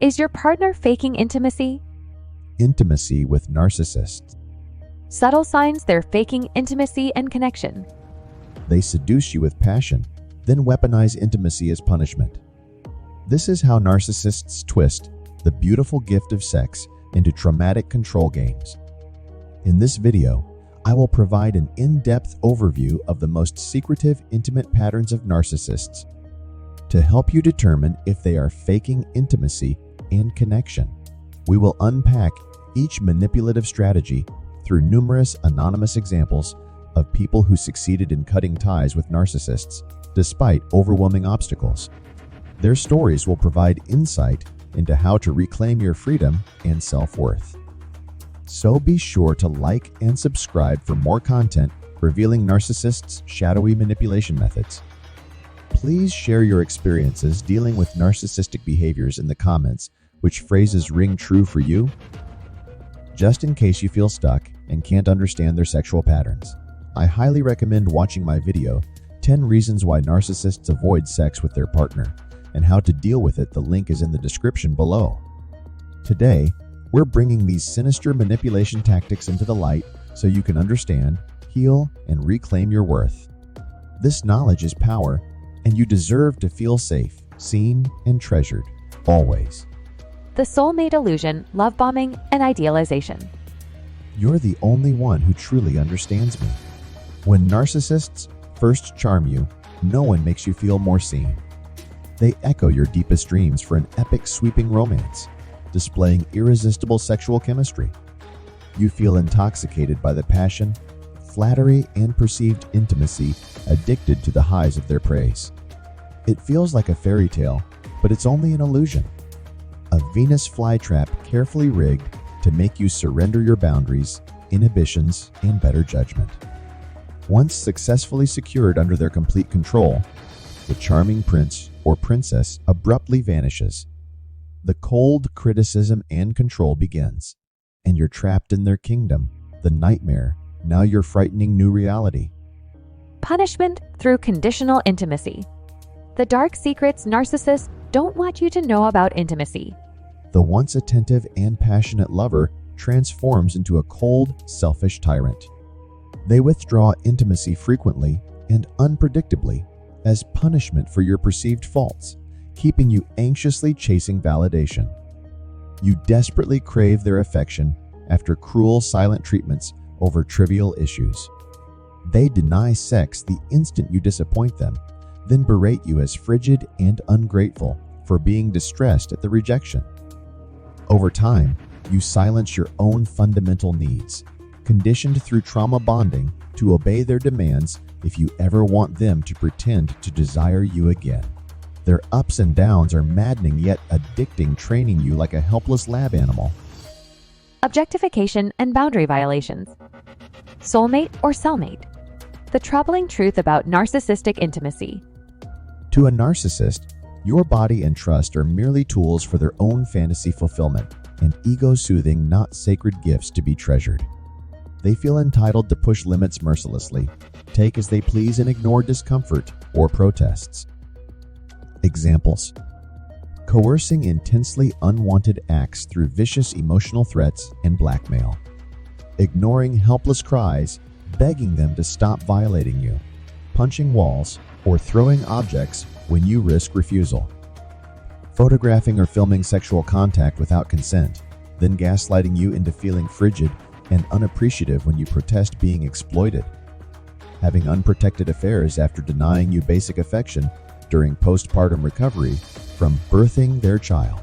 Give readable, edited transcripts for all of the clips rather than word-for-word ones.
Is your partner faking intimacy? Intimacy with narcissists. Subtle signs they're faking intimacy and connection. They seduce you with passion, then weaponize intimacy as punishment. This is how narcissists twist the beautiful gift of sex into traumatic control games. In this video, I will provide an in-depth overview of the most secretive, intimate patterns of narcissists to help you determine if they are faking intimacy and connection. We will unpack each manipulative strategy through numerous anonymous examples of people who succeeded in cutting ties with narcissists despite overwhelming obstacles. Their stories will provide insight into how to reclaim your freedom and self-worth. So be sure to like and subscribe for more content revealing narcissists' shadowy manipulation methods. Please share your experiences dealing with narcissistic behaviors in the comments. Which phrases ring true for you? Just in case you feel stuck and can't understand their sexual patterns, I highly recommend watching my video, 10 Reasons Why Narcissists Avoid Sex with Their Partner, and how to deal with it. The link is in the description below. Today, we're bringing these sinister manipulation tactics into the light so you can understand, heal, and reclaim your worth. This knowledge is power, and you deserve to feel safe, seen, and treasured, always. The soulmate illusion, love bombing, and idealization. You're the only one who truly understands me. When narcissists first charm you, no one makes you feel more seen. They echo your deepest dreams for an epic, sweeping romance, displaying irresistible sexual chemistry. You feel intoxicated by the passion, flattery, and perceived intimacy, addicted to the highs of their praise. It feels like a fairy tale, but it's only an illusion. A Venus flytrap carefully rigged to make you surrender your boundaries, inhibitions, and better judgment. Once successfully secured under their complete control, the charming prince or princess abruptly vanishes. The cold criticism and control begins, and you're trapped in their kingdom, the nightmare, now your frightening new reality. Punishment through conditional intimacy. The dark secrets narcissists don't want you to know about intimacy. The once attentive and passionate lover transforms into a cold, selfish tyrant. They withdraw intimacy frequently and unpredictably as punishment for your perceived faults, keeping you anxiously chasing validation. You desperately crave their affection after cruel, silent treatments over trivial issues. They deny sex the instant you disappoint them, then berate you as frigid and ungrateful for being distressed at the rejection. Over time, you silence your own fundamental needs, conditioned through trauma bonding to obey their demands if you ever want them to pretend to desire you again. Their ups and downs are maddening yet addicting, training you like a helpless lab animal. Objectification and boundary violations. Soulmate or cellmate. The troubling truth about narcissistic intimacy. To a narcissist, your body and trust are merely tools for their own fantasy fulfillment and ego-soothing, not sacred gifts to be treasured. They feel entitled to push limits mercilessly, take as they please, and ignore discomfort or protests. Examples: coercing intensely unwanted acts through vicious emotional threats and blackmail. Ignoring helpless cries, begging them to stop violating you. Punching walls or throwing objects when you risk refusal. Photographing or filming sexual contact without consent, then gaslighting you into feeling frigid and unappreciative when you protest being exploited. Having unprotected affairs after denying you basic affection during postpartum recovery from birthing their child.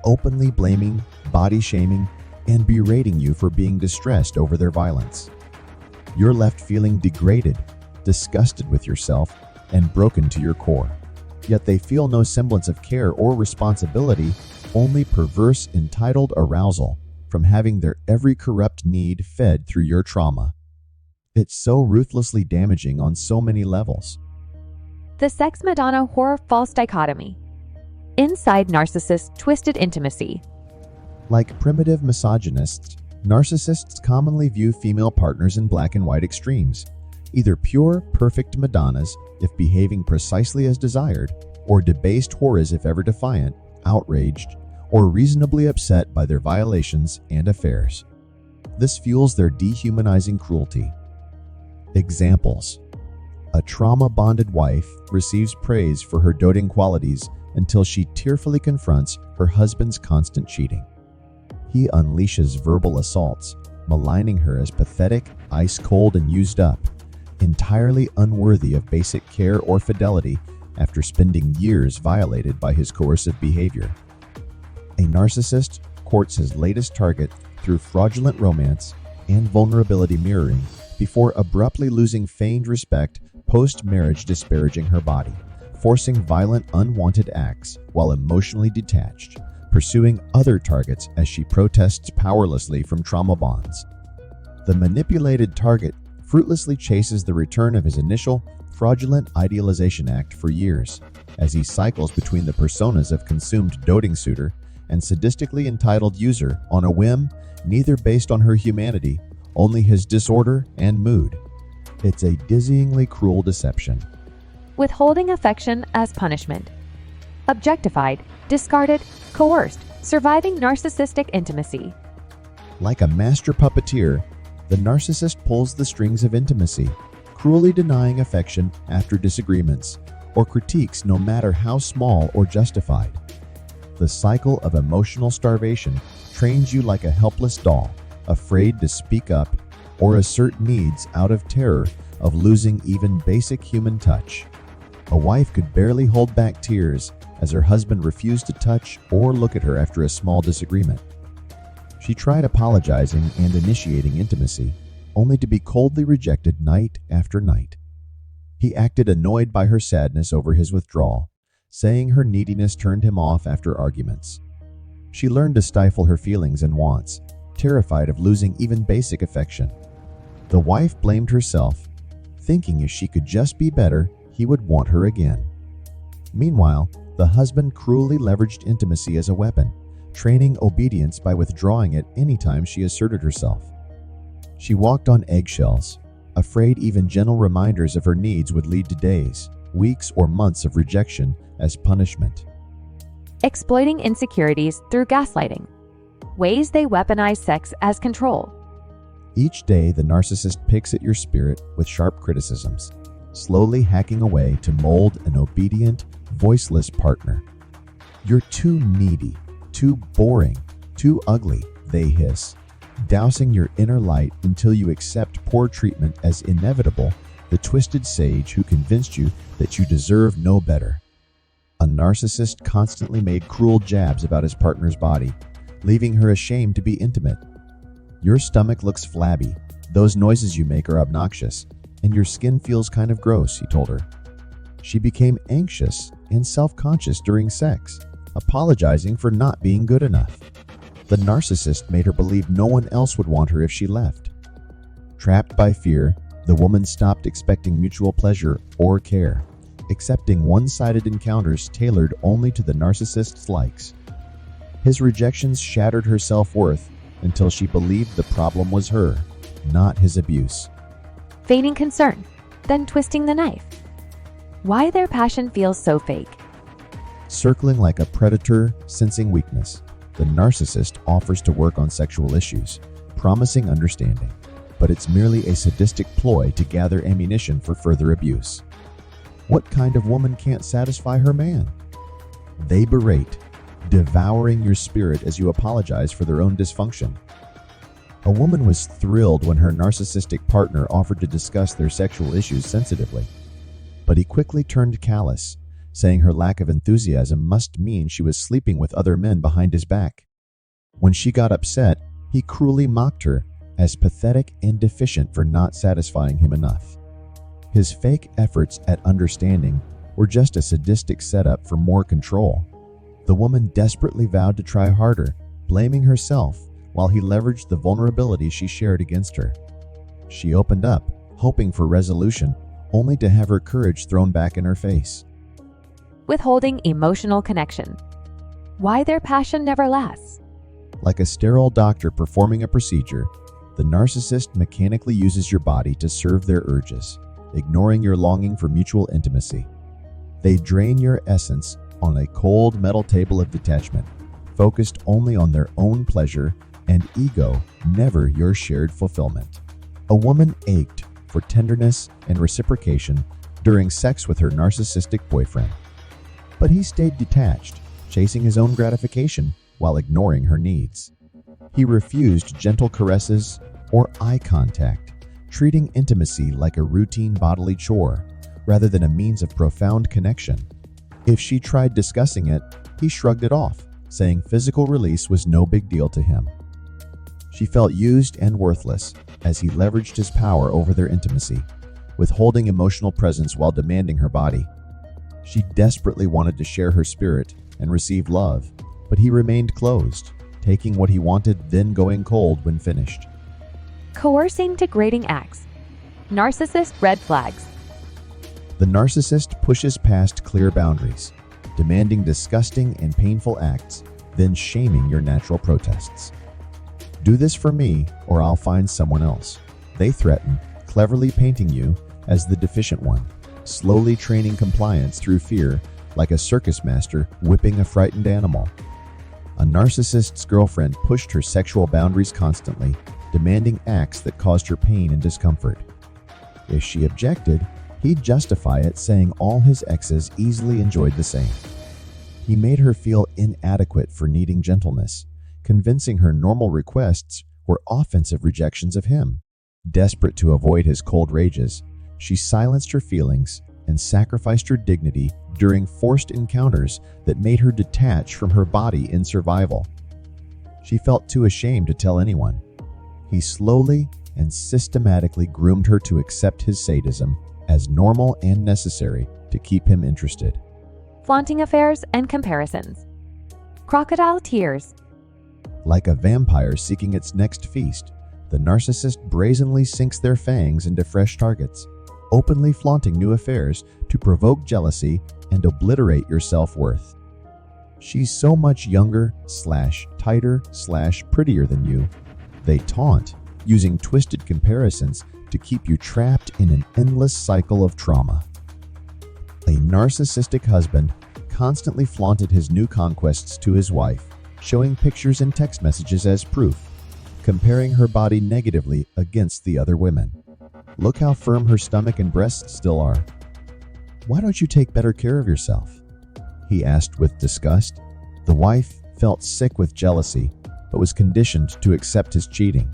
Openly blaming, body shaming, and berating you for being distressed over their violence. You're left feeling degraded, disgusted with yourself, and broken to your core. Yet they feel no semblance of care or responsibility, only perverse, entitled arousal from having their every corrupt need fed through your trauma. It's so ruthlessly damaging on so many levels. The sex Madonna-Whore false dichotomy. Inside narcissists' twisted intimacy. Like primitive misogynists, narcissists commonly view female partners in black and white extremes, either pure, perfect Madonnas if behaving precisely as desired, or debased whores if ever defiant, outraged, or reasonably upset by their violations and affairs. This fuels their dehumanizing cruelty. Examples: a trauma-bonded wife receives praise for her doting qualities until she tearfully confronts her husband's constant cheating. He unleashes verbal assaults, maligning her as pathetic, ice-cold, and used up, entirely unworthy of basic care or fidelity after spending years violated by his coercive behavior. A narcissist courts his latest target through fraudulent romance and vulnerability mirroring before abruptly losing feigned respect post-marriage, disparaging her body, forcing violent, unwanted acts while emotionally detached, pursuing other targets as she protests powerlessly from trauma bonds. The manipulated target fruitlessly chases the return of his initial fraudulent idealization act for years, as he cycles between the personas of consumed doting suitor and sadistically entitled user on a whim neither based on her humanity, only his disorder and mood. It's a dizzyingly cruel deception. Withholding affection as punishment. Objectified, discarded, coerced, surviving narcissistic intimacy. Like a master puppeteer, the narcissist pulls the strings of intimacy, cruelly denying affection after disagreements, or critiques no matter how small or justified. The cycle of emotional starvation trains you like a helpless doll, afraid to speak up or assert needs out of terror of losing even basic human touch. A wife could barely hold back tears as her husband refused to touch or look at her after a small disagreement. She tried apologizing and initiating intimacy, only to be coldly rejected night after night. He acted annoyed by her sadness over his withdrawal, saying her neediness turned him off after arguments. She learned to stifle her feelings and wants, terrified of losing even basic affection. The wife blamed herself, thinking if she could just be better, he would want her again. Meanwhile, the husband cruelly leveraged intimacy as a weapon, training obedience by withdrawing at any time she asserted herself. She walked on eggshells, afraid even gentle reminders of her needs would lead to days, weeks, or months of rejection as punishment. Exploiting insecurities through gaslighting. Ways they weaponize sex as control. Each day, the narcissist picks at your spirit with sharp criticisms, slowly hacking away to mold an obedient, voiceless partner. "You're too needy, too boring, too ugly," they hiss, dousing your inner light until you accept poor treatment as inevitable, the twisted sage who convinced you that you deserve no better. A narcissist constantly made cruel jabs about his partner's body, leaving her ashamed to be intimate. "Your stomach looks flabby, those noises you make are obnoxious, and your skin feels kind of gross," he told her. She became anxious and self-conscious during sex, apologizing for not being good enough. The narcissist made her believe no one else would want her if she left. Trapped by fear, the woman stopped expecting mutual pleasure or care, accepting one-sided encounters tailored only to the narcissist's likes. His rejections shattered her self-worth until she believed the problem was her, not his abuse. Feigning concern, then twisting the knife. Why their passion feels so fake. Circling like a predator, sensing weakness, the narcissist offers to work on sexual issues, promising understanding, but it's merely a sadistic ploy to gather ammunition for further abuse. What kind of woman can't satisfy her man? They berate, devouring your spirit as you apologize for their own dysfunction. A woman was thrilled when her narcissistic partner offered to discuss their sexual issues sensitively, but he quickly turned callous, saying her lack of enthusiasm must mean she was sleeping with other men behind his back. When she got upset, he cruelly mocked her as pathetic and deficient for not satisfying him enough. His fake efforts at understanding were just a sadistic setup for more control. The woman desperately vowed to try harder, blaming herself while he leveraged the vulnerability she shared against her. She opened up, hoping for resolution, only to have her courage thrown back in her face. Withholding emotional connection. Why their passion never lasts. Like a sterile doctor performing a procedure, the narcissist mechanically uses your body to serve their urges, ignoring your longing for mutual intimacy. They drain your essence on a cold metal table of detachment, focused only on their own pleasure and ego, never your shared fulfillment. A woman ached for tenderness and reciprocation during sex with her narcissistic boyfriend. But he stayed detached, chasing his own gratification while ignoring her needs. He refused gentle caresses or eye contact, treating intimacy like a routine bodily chore rather than a means of profound connection. If she tried discussing it, he shrugged it off, saying physical release was no big deal to him. She felt used and worthless as he leveraged his power over their intimacy, withholding emotional presence while demanding her body. She desperately wanted to share her spirit and receive love, but he remained closed, taking what he wanted, then going cold when finished. Coercing degrading acts. Narcissist red flags. The narcissist pushes past clear boundaries, demanding disgusting and painful acts, then shaming your natural protests. Do this for me, or I'll find someone else. They threaten, cleverly painting you as the deficient one, slowly training compliance through fear like a circus master whipping a frightened animal. A narcissist's girlfriend pushed her sexual boundaries constantly, demanding acts that caused her pain and discomfort. If she objected, he'd justify it, saying all his exes easily enjoyed the same. He made her feel inadequate for needing gentleness, convincing her normal requests were offensive rejections of him. Desperate to avoid his cold rages, she silenced her feelings and sacrificed her dignity during forced encounters that made her detach from her body in survival. She felt too ashamed to tell anyone. He slowly and systematically groomed her to accept his sadism as normal and necessary to keep him interested. Flaunting affairs and comparisons. Crocodile tears. Like a vampire seeking its next feast, the narcissist brazenly sinks their fangs into fresh targets, openly flaunting new affairs to provoke jealousy and obliterate your self-worth. She's so much younger / tighter / prettier than you. They taunt, using twisted comparisons to keep you trapped in an endless cycle of trauma. A narcissistic husband constantly flaunted his new conquests to his wife, showing pictures and text messages as proof, comparing her body negatively against the other women. Look how firm her stomach and breasts still are. Why don't you take better care of yourself? He asked with disgust. The wife felt sick with jealousy, but was conditioned to accept his cheating.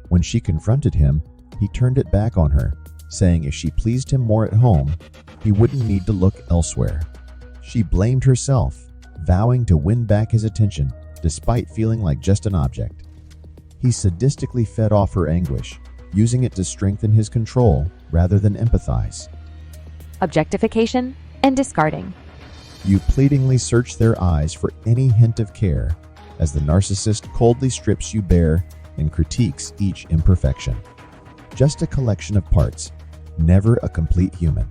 When she confronted him, he turned it back on her, saying if she pleased him more at home, he wouldn't need to look elsewhere. She blamed herself, vowing to win back his attention despite feeling like just an object. He sadistically fed off her anguish, using it to strengthen his control rather than empathize. Objectification and discarding. You pleadingly search their eyes for any hint of care, as the narcissist coldly strips you bare and critiques each imperfection. Just a collection of parts, never a complete human.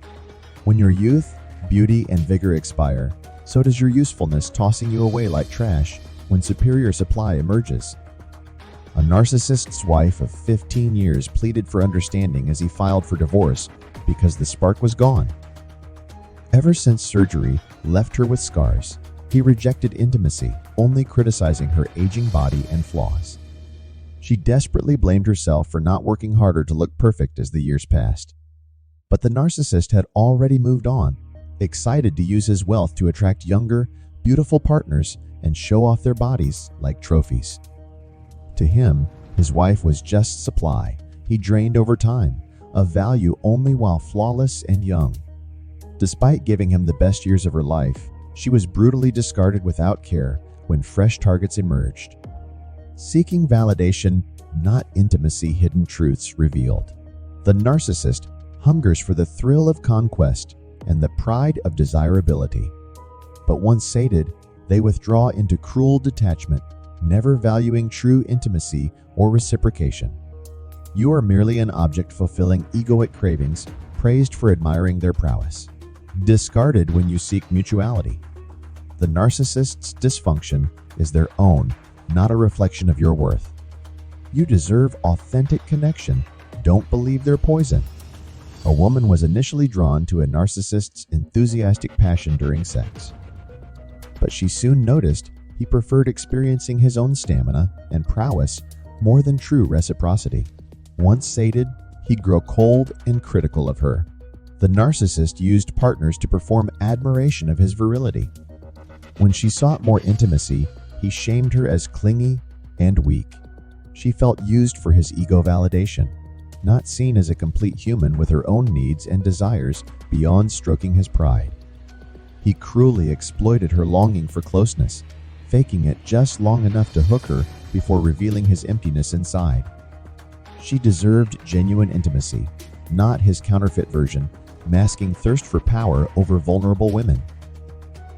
When your youth, beauty, and vigor expire, so does your usefulness, tossing you away like trash when superior supply emerges. A narcissist's wife of 15 years pleaded for understanding as he filed for divorce because the spark was gone. Ever since surgery left her with scars, he rejected intimacy, only criticizing her aging body and flaws. She desperately blamed herself for not working harder to look perfect as the years passed. But the narcissist had already moved on, excited to use his wealth to attract younger, beautiful partners and show off their bodies like trophies. To him, his wife was just supply he drained over time, of value only while flawless and young. Despite giving him the best years of her life, she was brutally discarded without care when fresh targets emerged. Seeking validation, not intimacy, hidden truths revealed. The narcissist hungers for the thrill of conquest and the pride of desirability. But once sated, they withdraw into cruel detachment, never valuing true intimacy or reciprocation. You are merely an object fulfilling egoic cravings, praised for admiring their prowess. Discarded when you seek mutuality. The narcissist's dysfunction is their own, not a reflection of your worth. You deserve authentic connection. Don't believe their poison. A woman was initially drawn to a narcissist's enthusiastic passion during sex. But she soon noticed he He preferred experiencing his own stamina and prowess more than true reciprocity. Once sated, he'd grow cold and critical of her. The narcissist used partners to perform admiration of his virility. When she sought more intimacy, he shamed her as clingy and weak. She felt used for his ego validation, not seen as a complete human with her own needs and desires beyond stroking his pride. He cruelly exploited her longing for closeness, faking it just long enough to hook her before revealing his emptiness inside. She deserved genuine intimacy, not his counterfeit version, masking thirst for power over vulnerable women.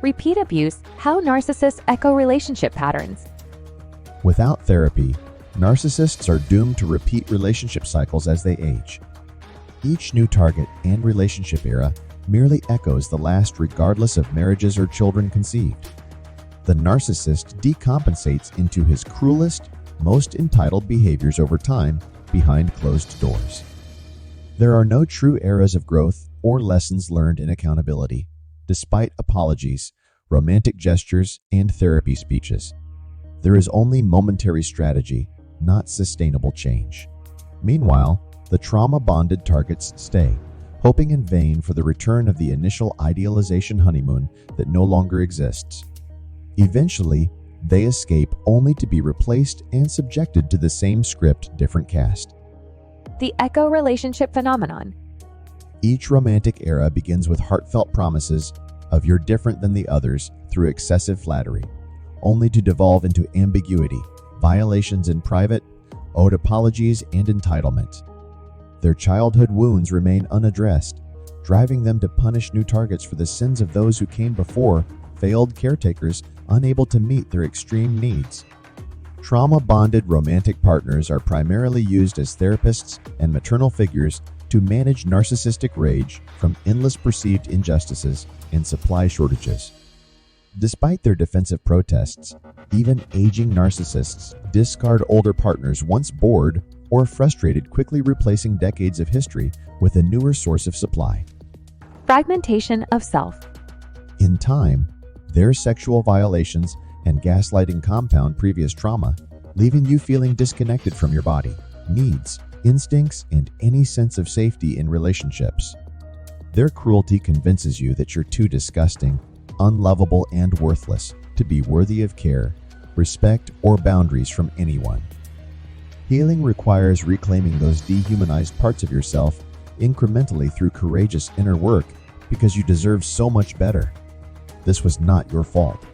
Repeat abuse: how narcissists echo relationship patterns. Without therapy, narcissists are doomed to repeat relationship cycles as they age. Each new target and relationship era merely echoes the last regardless of marriages or children conceived. The narcissist decompensates into his cruelest, most entitled behaviors over time behind closed doors. There are no true eras of growth or lessons learned in accountability, despite apologies, romantic gestures, and therapy speeches. There is only momentary strategy, not sustainable change. Meanwhile, the trauma-bonded targets stay, hoping in vain for the return of the initial idealization honeymoon that no longer exists. Eventually, they escape only to be replaced and subjected to the same script, different cast. The echo relationship phenomenon. Each romantic era begins with heartfelt promises of "you're different than the others" through excessive flattery, only to devolve into ambiguity, violations in private, owed apologies, and entitlement. Their childhood wounds remain unaddressed, driving them to punish new targets for the sins of those who came before, failed caretakers unable to meet their extreme needs. Trauma-bonded romantic partners are primarily used as therapists and maternal figures to manage narcissistic rage from endless perceived injustices and supply shortages. Despite their defensive protests, even aging narcissists discard older partners once bored or frustrated, quickly replacing decades of history with a newer source of supply. Fragmentation of self. In time, their sexual violations and gaslighting compound previous trauma, leaving you feeling disconnected from your body, needs, instincts, and any sense of safety in relationships. Their cruelty convinces you that you're too disgusting, unlovable, and worthless to be worthy of care, respect, or boundaries from anyone. Healing requires reclaiming those dehumanized parts of yourself incrementally through courageous inner work, because you deserve so much better. This was not your fault.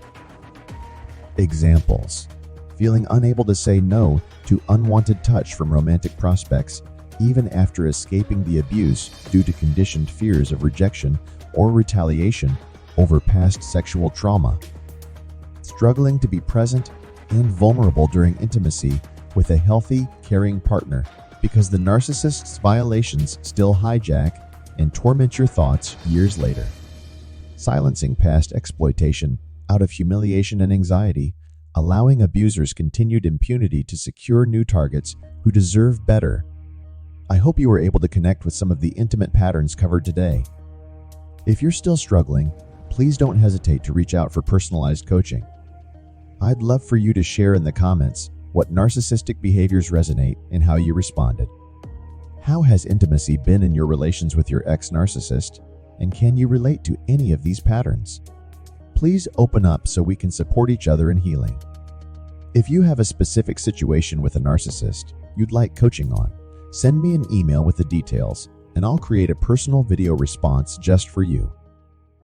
Examples: feeling unable to say no to unwanted touch from romantic prospects, even after escaping the abuse due to conditioned fears of rejection or retaliation over past sexual trauma. Struggling to be present and vulnerable during intimacy with a healthy, caring partner because the narcissist's violations still hijack and torment your thoughts years later. Silencing past exploitation out of humiliation and anxiety, allowing abusers continued impunity to secure new targets who deserve better. I hope you were able to connect with some of the intimate patterns covered today. If you're still struggling, please don't hesitate to reach out for personalized coaching. I'd love for you to share in the comments what narcissistic behaviors resonate and how you responded. How has intimacy been in your relations with your ex-narcissist, and can you relate to any of these patterns? Please open up so we can support each other in healing. If you have a specific situation with a narcissist you'd like coaching on, send me an email with the details, and I'll create a personal video response just for you.